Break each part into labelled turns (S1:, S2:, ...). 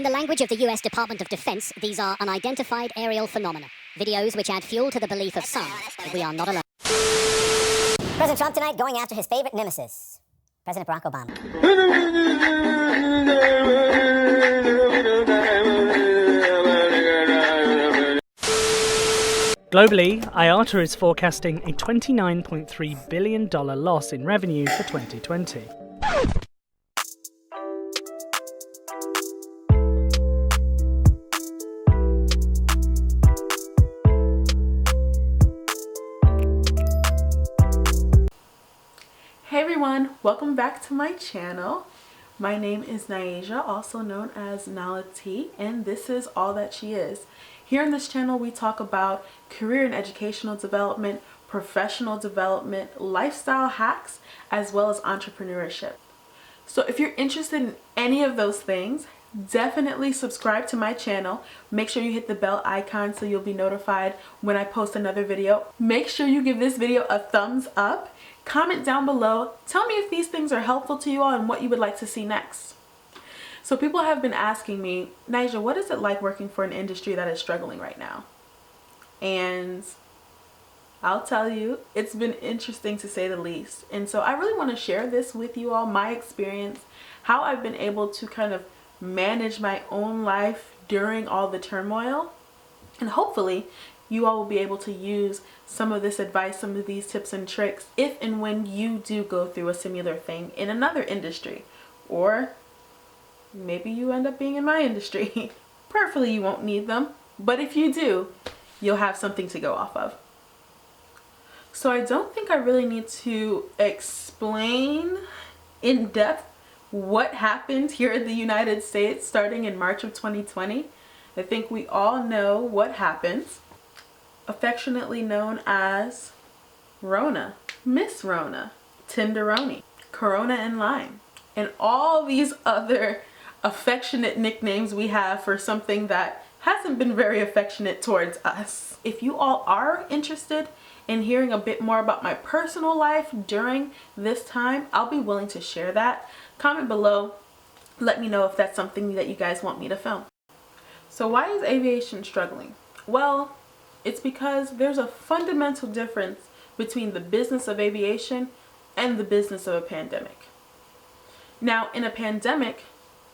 S1: In the language of the US Department of Defense, these are unidentified aerial phenomena. Videos which add fuel to the belief of some that we are not alone.
S2: President Trump tonight going after his favorite nemesis, President Barack Obama.
S3: Globally, IATA is forecasting a $29.3 billion loss in revenue for 2020.
S4: Hey everyone, welcome back to my channel. My name is Nyasia, also known as Nala T, and this is All That She Is. Here on this channel we talk about career and educational development, professional development, lifestyle hacks, as well as entrepreneurship. So if you're interested in any of those things, definitely subscribe to my channel. Make sure you hit the bell icon so you'll be notified when I post another video. Make sure you give this video a thumbs up. Comment down below, tell me if these things are helpful to you all and what you would like to see next. So people have been asking me, Nyasia, what is it like working for an industry that is struggling right now? And I'll tell you, it's been interesting to say the least. And so I really want to share this with you all, my experience, how I've been able to kind of manage my own life during all the turmoil. And hopefully you all will be able to use some of this advice, some of these tips and tricks if and when you do go through a similar thing in another industry, or maybe you end up being in my industry. Prayerfully you won't need them, but if you do, you'll have something to go off of. So I don't think I really need to explain in depth what happened here in the United States starting in March of 2020. I think we all know what happened. Affectionately known as Rona, Miss Rona, Tenderoni, Corona and Lime, and all these other affectionate nicknames we have for something that hasn't been very affectionate towards us. If you all are interested in hearing a bit more about my personal life during this time, I'll be willing to share that. Comment below, let me know if that's something that you guys want me to film. So why is aviation struggling? Well, it's because there's a fundamental difference between the business of aviation and the business of a pandemic. Now, in a pandemic,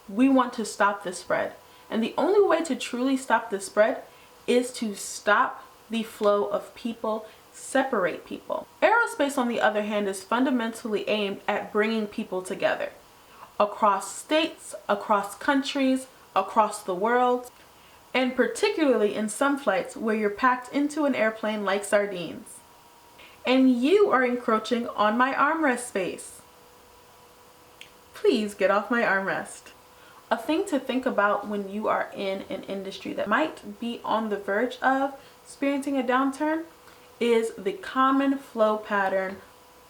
S4: we want to stop the spread. And the only way to truly stop the spread is to stop the flow of people, separate people. Aerospace, on the other hand, is fundamentally aimed at bringing people together across states, across countries, across the world, and particularly in some flights where you're packed into an airplane like sardines. And you are encroaching on my armrest space. Please get off my armrest. A thing to think about when you are in an industry that might be on the verge of experiencing a downturn is the common flow pattern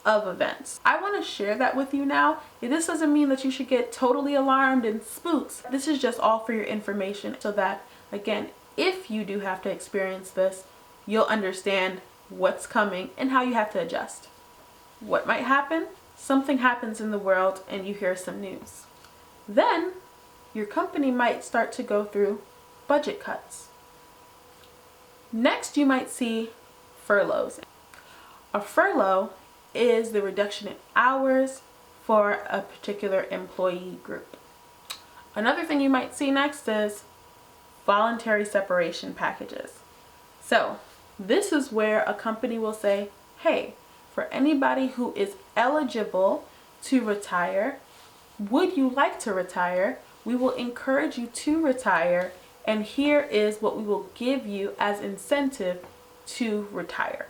S4: of events. I want to share that with you now. This doesn't mean that you should get totally alarmed and spooked. This is just all for your information so that, again, if you do have to experience this, you'll understand what's coming and how you have to adjust. What might happen? Something happens in the world and you hear some news. Then your company might start to go through budget cuts. Next, you might see furloughs. A furlough is the reduction in hours for a particular employee group. Another thing you might see next is voluntary separation packages. So this is where a company will say, hey, for anybody who is eligible to retire, would you like to retire? We will encourage you to retire, and here is what we will give you as incentive to retire.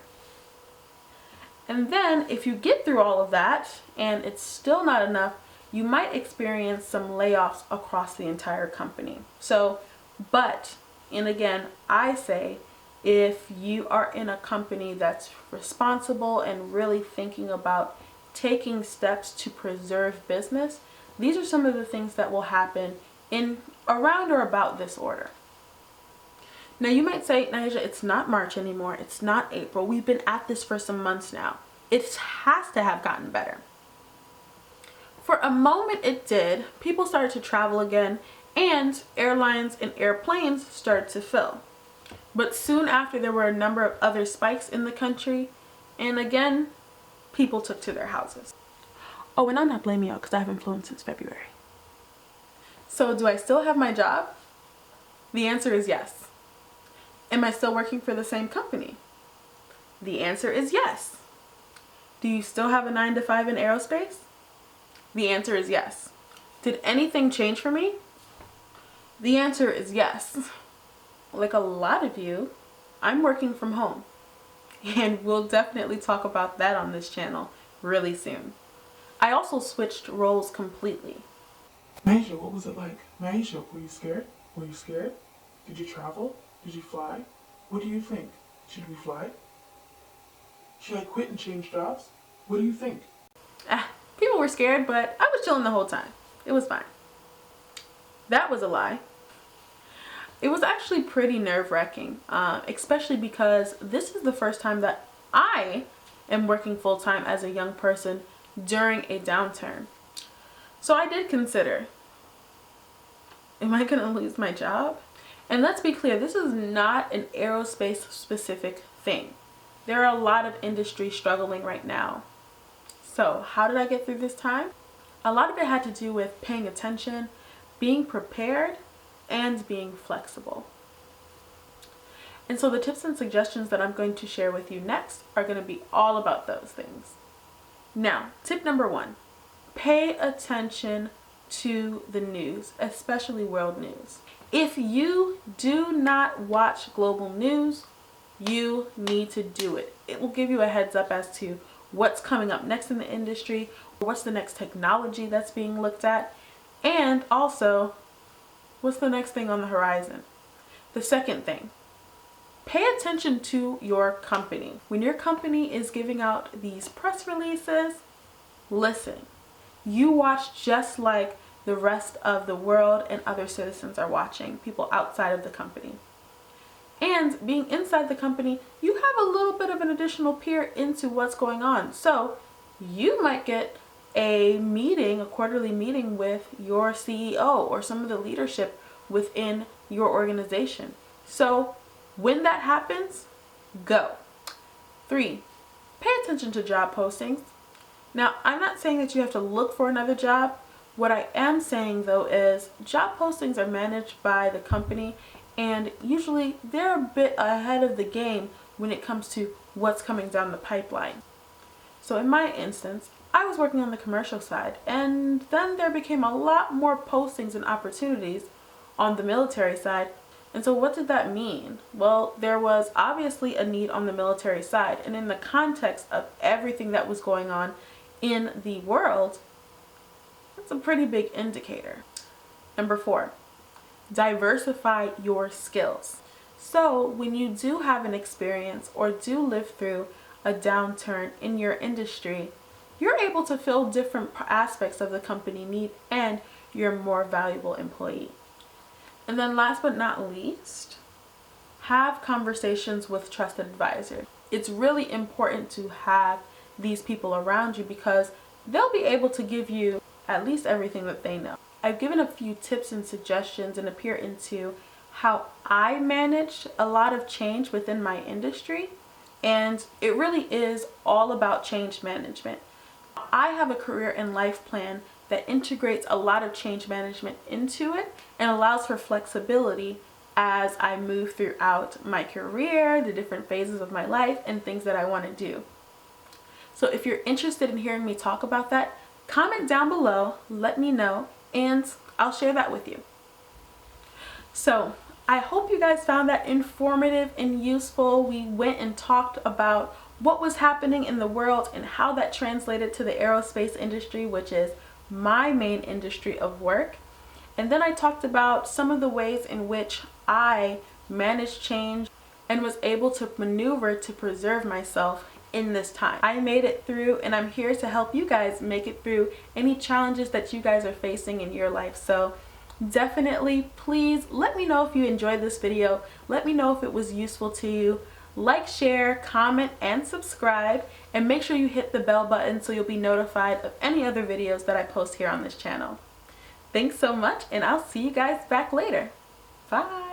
S4: And then if you get through all of that and it's still not enough, you might experience some layoffs across the entire company. And again, I say, if you are in a company that's responsible and really thinking about taking steps to preserve business, these are some of the things that will happen in around or about this order. Now you might say, Nyasia, it's not March anymore, it's not April, we've been at this for some months now. It has to have gotten better. For a moment it did. People started to travel again and airlines and airplanes started to fill. But soon after, there were a number of other spikes in the country, and again, people took to their houses. Oh, and I'm not blaming y'all because I haven't flown since February. So do I still have my job? The answer is yes. Am I still working for the same company? The answer is yes. Do you still have a 9-to-5 in aerospace? The answer is yes. Did anything change for me? The answer is yes. Like a lot of you, I'm working from home. And we'll definitely talk about that on this channel really soon. I also switched roles completely.
S5: Naija, what was it like? Naija, were you scared? Were you scared? Did you travel? Did you fly? What do you think? Should we fly? Should I quit and change jobs? What do you think?
S4: People were scared, but I was chilling the whole time. It was fine. That was a lie. It was actually pretty nerve-wracking, especially because this is the first time that I am working full-time as a young person during a downturn. So I did consider, am I going to lose my job? And let's be clear, this is not an aerospace specific thing. There are a lot of industries struggling right now. So how did I get through this time? A lot of it had to do with paying attention, being prepared, and being flexible. And so the tips and suggestions that I'm going to share with you next are going to be all about those things. Now, tip number 1, pay attention to the news, especially world news. If you do not watch global news, you need to do it. It will give you a heads up as to what's coming up next in the industry, what's the next technology that's being looked at, and also what's the next thing on the horizon. The second thing, pay attention to your company. When your company is giving out these press releases, listen. You watch just like the rest of the world and other citizens are watching, people outside of the company. And being inside the company, you have a little bit of an additional peer into what's going on. So you might get a meeting, a quarterly meeting with your CEO or some of the leadership within your organization. So when that happens, go. 3, pay attention to job postings. Now, I'm not saying that you have to look for another job. What I am saying though is job postings are managed by the company, and usually they're a bit ahead of the game when it comes to what's coming down the pipeline. So in my instance, I was working on the commercial side, and then there became a lot more postings and opportunities on the military side. And so what did that mean? Well, there was obviously a need on the military side, and in the context of everything that was going on in the world, that's a pretty big indicator. Number 4, diversify your skills. So when you do have an experience or do live through a downturn in your industry, you're able to fill different aspects of the company need, and you're a more valuable employee. And then last but not least, have conversations with trusted advisors. It's really important to have these people around you because they'll be able to give you at least everything that they know. I've given a few tips and suggestions and a peer into how I managed a lot of change within my industry, and it really is all about change management. I have a career and life plan that integrates a lot of change management into it and allows for flexibility as I move throughout my career, the different phases of my life, and things that I want to do. So if you're interested in hearing me talk about that, comment down below, let me know, and I'll share that with you. So I hope you guys found that informative and useful. We went and talked about what was happening in the world and how that translated to the aerospace industry, which is my main industry of work. And then I talked about some of the ways in which I managed change and was able to maneuver to preserve myself in this time. I made it through, and I'm here to help you guys make it through any challenges that you guys are facing in your life. So definitely, please let me know if you enjoyed this video. Let me know if it was useful to you. Like, share, comment, and subscribe, and make sure you hit the bell button so you'll be notified of any other videos that I post here on this channel. Thanks so much, and I'll see you guys back later. Bye.